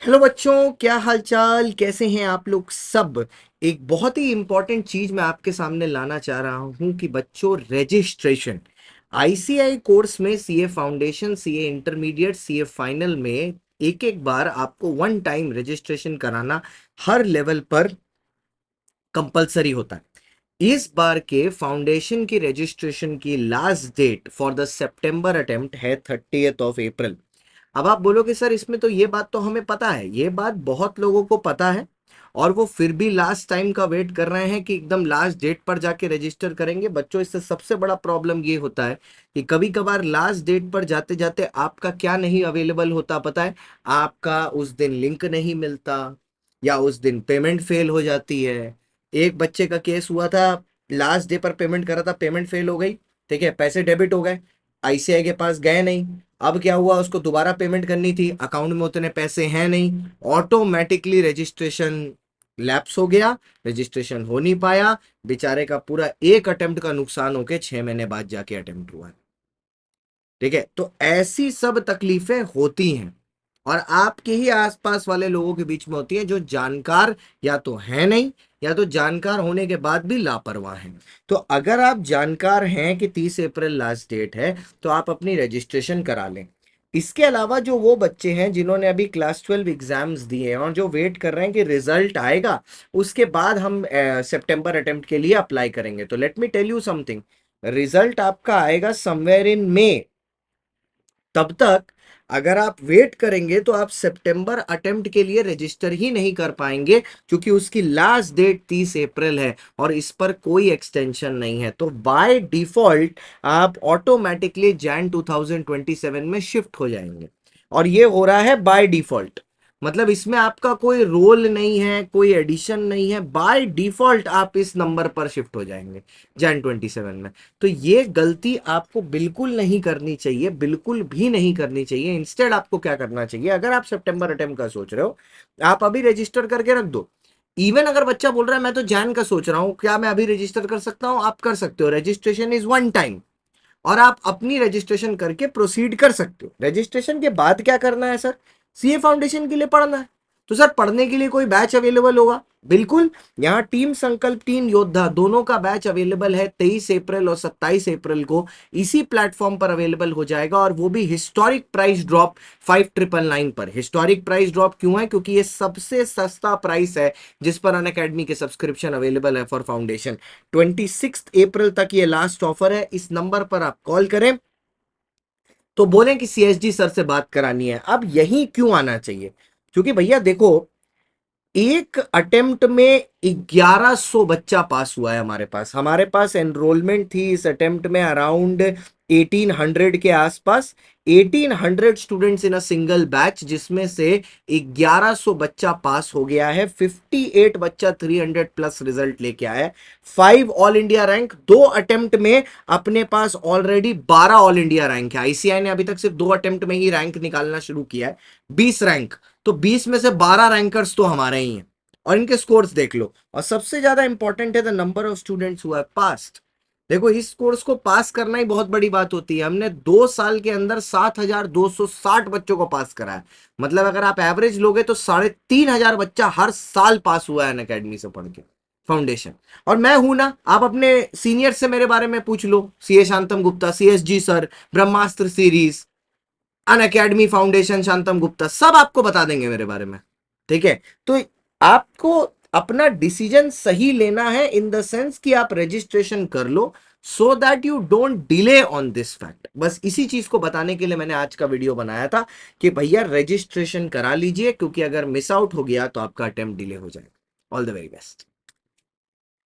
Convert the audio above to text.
Hello बच्चों, क्या हालचाल, कैसे हैं आप लोग सब। एक बहुत ही इंपॉर्टेंट चीज मैं आपके सामने लाना चाह रहा हूं कि बच्चों, रजिस्ट्रेशन आईसीआई कोर्स में CA foundation, CA intermediate, CA final में एक एक बार आपको वन टाइम रजिस्ट्रेशन कराना हर लेवल पर कंपलसरी होता है। इस बार के फाउंडेशन की रजिस्ट्रेशन की last date for the September attempt है 30 अप्रैल। अब आप बोलोगे सर, इसमें तो ये बात तो हमें पता है, ये बात बहुत लोगों को पता है और वो फिर भी लास्ट टाइम का वेट कर रहे हैं कि एकदम लास्ट डेट पर जाके रजिस्टर करेंगे। बच्चों, इससे सबसे बड़ा प्रॉब्लम ये होता है कि कभी कभार लास्ट डेट पर जाते जाते आपका क्या नहीं अवेलेबल होता पता है। आपका उस दिन लिंक नहीं मिलता या उस दिन पेमेंट फेल हो जाती है। एक बच्चे का केस हुआ था, लास्ट डे पर पेमेंट करा था, पेमेंट फेल हो गई। ठीक है, पैसे डेबिट हो गए, आईसीआई के पास गए नहीं। अब क्या हुआ, उसको दोबारा पेमेंट करनी थी, अकाउंट में उतने पैसे हैं नहीं, ऑटोमेटिकली रजिस्ट्रेशन लैप्स हो गया, रजिस्ट्रेशन हो नहीं पाया। बेचारे का पूरा एक अटेम्प्ट का नुकसान होके 6 महीने बाद जाके अटेम्प्ट हुआ। ठीक है, तो ऐसी सब तकलीफें होती हैं और आपके ही आसपास वाले लोगों के बीच में होती है, जो जानकार या तो है नहीं या तो जानकार होने के बाद भी लापरवाह हैं। तो अगर आप जानकार हैं कि 30 अप्रैल लास्ट डेट है, तो आप अपनी रजिस्ट्रेशन करा लें। इसके अलावा जो वो बच्चे हैं जिन्होंने अभी क्लास 12 एग्जाम्स दिए हैं और जो वेट कर रहे हैं कि रिजल्ट आएगा उसके बाद हम सितंबर अटेम्प्ट के लिए अप्लाई करेंगे, तो let me tell you something. Result आपका आएगा समवेयर इन मई। तब तक अगर आप वेट करेंगे तो आप सितंबर अटेम्प्ट के लिए रजिस्टर ही नहीं कर पाएंगे, क्योंकि उसकी लास्ट डेट 30 अप्रैल है और इस पर कोई एक्सटेंशन नहीं है। तो बाय डिफॉल्ट आप ऑटोमेटिकली जैन 2027 में शिफ्ट हो जाएंगे और ये हो रहा है बाय डिफॉल्ट। मतलब इसमें आपका कोई रोल नहीं है, कोई एडिशन नहीं है, बाय डिफॉल्ट आप इस नंबर पर शिफ्ट हो जाएंगे जैन 27 में। तो ये गलती आपको बिल्कुल नहीं करनी चाहिए, बिल्कुल भी नहीं करनी चाहिए। इंस्टेड आपको क्या करना चाहिए, अगर आप सितंबर अटेम्प्ट का सोच रहे हो, आप अभी रजिस्टर करके रख दो। इवन अगर बच्चा बोल रहा है मैं तो जैन का सोच रहा हूं, क्या मैं अभी रजिस्टर कर सकता हूं? आप कर सकते हो, रजिस्ट्रेशन इज वन टाइम और आप अपनी रजिस्ट्रेशन करके प्रोसीड कर सकते हो। रजिस्ट्रेशन के बाद क्या करना है सर? सीए फाउंडेशन के लिए पढ़ना है। तो सर पढ़ने के लिए कोई बैच अवेलेबल होगा? बिल्कुल, यहाँ टीम संकल्प, टीम योद्धा दोनों का बैच अवेलेबल है 23 अप्रैल और 27 अप्रैल को इसी प्लेटफॉर्म पर अवेलेबल हो जाएगा, और वो भी हिस्टोरिक प्राइस ड्रॉप 5999 पर। हिस्टोरिक प्राइस ड्रॉप क्यों है? क्योंकि ये सबसे सस्ता प्राइस है जिस पर अनअकैडमी के सब्सक्रिप्शन अवेलेबल है फॉर फाउंडेशन। 26 अप्रैल तक ये लास्ट ऑफर है। इस नंबर पर आप कॉल करें तो बोलें कि सीएसडी सर से बात करानी है। अब यही क्यों आना चाहिए? क्योंकि भैया देखो, एक अटेम्प्ट में 1100 बच्चा पास हुआ है। हमारे पास एनरोलमेंट थी इस अटेम्प्ट में अराउंड 1800 के आसपास। 1800 students in a single batch, जिसमें से 1100 बच्चा पास हो गया है। 58 बच्चा 300 प्लस रिजल्ट लेके आया है। 5 ऑल इंडिया रैंक, 2 अटेम्प्ट में अपने पास ऑलरेडी 12 ऑल इंडिया रैंक है। आईसीआई ने अभी तक सिर्फ 2 अटेम्प्ट में ही रैंक निकालना शुरू किया है, 20 रैंक। तो 20 में से 12 रैंकर्स तो हमारे ही हैं और इनके स्कोर्स देख लो। और सबसे ज्यादा इंपॉर्टेंट है the number of students who have passed. देखो, इस कोर्स को पास करना ही बहुत बड़ी बात होती है। हमने 2 साल के अंदर 7260 बच्चों को पास कराया। मतलब अगर आप एवरेज लोगे तो 3500 बच्चा हर साल पास हुआ है अनअकैडमी से पढ़ के फाउंडेशन। और मैं हूं ना, आप अपने सीनियर से मेरे बारे में पूछ लो, सीए शांतम गुप्ता, सीएसजी सर, ब्रह्मास्त्र सीरीज, अन अकेडमी फाउंडेशन, शांतम गुप्ता, सब आपको बता देंगे मेरे बारे में। ठीक है, तो आपको अपना डिसीजन सही लेना है इन द सेंस कि आप रजिस्ट्रेशन कर लो, so that you don't delay on this fact. बस इसी चीज को बताने के लिए मैंने आज का वीडियो बनाया था कि भैया रजिस्ट्रेशन करा लीजिए, क्योंकि अगर मिस आउट हो गया तो आपका अटेम्प्ट डिले हो जाएगा। All the very best.